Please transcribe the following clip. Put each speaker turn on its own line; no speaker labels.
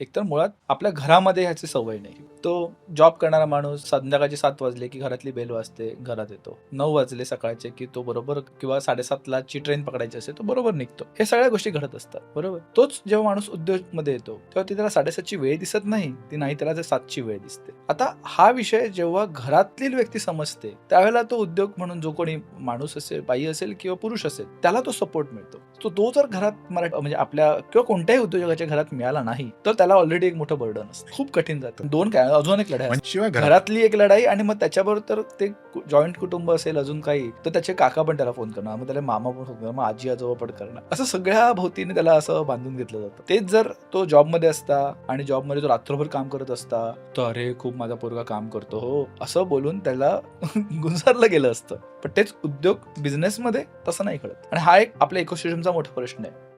एकतर मुळात आपल्या घरामध्ये ह्याची सवय नाही. तो जॉब करणारा माणूस संध्याकाळचे 7 वाजले की घरातली बेल वाजते, घरात येतो. 9 वाजले सकाळचे की तो बरोबर किंवा 7:30ला ची ट्रेन पकडायची असते, तो बरोबर निघतो. हे सगळ्या गोष्टी घडत असतात, बरोबर. तोच जेव्हा माणूस उद्योगमध्ये येतो तेव्हा ती त्याला 7:30ची वेळ दिसत नाही, ती नाही त्याला 7ची वेळ दिसते. आता हा विषय जेव्हा घरातील व्यक्ती समजते त्यावेळेला तो उद्योग म्हणून जो कोणी माणूस असेल, बाई असेल किंवा पुरुष असेल, त्याला तो सपोर्ट मिळतो. तो जर घरात म्हणजे आपल्या किंवा कोणत्याही उद्योजकाच्या घरात मिळाला नाही तर त्याला ऑलरेडी एक मोठं बर्डन असतं, खूप कठीण जातं. दोन काय अजून एक लढाई
शिवाय
घरातली एक लढाई आणि मग त्याच्याबरोबर तर ते जॉईंट कुटुंब असेल अजून काही तर त्याचे काका पण त्याला फोन करणार, मग त्याला मामा पण फोन करणार, मग आजी आजोबा पण करणार, असं सगळ्या भोवतीने त्याला असं बांधून घेतलं जातं. तेच जर तो जॉबमध्ये असता आणि जॉबमध्ये तो रात्रभर काम करत असता तर अरे खूप माझा पोरगा काम करतो हो असं बोलून त्याला गुंजारलं गेलं असतं. पण तेच उद्योग बिझनेसमध्ये तसं नाही कळत आणि हा एक आपल्या इकोसिस्टमचा मोठा प्रश्न आहे.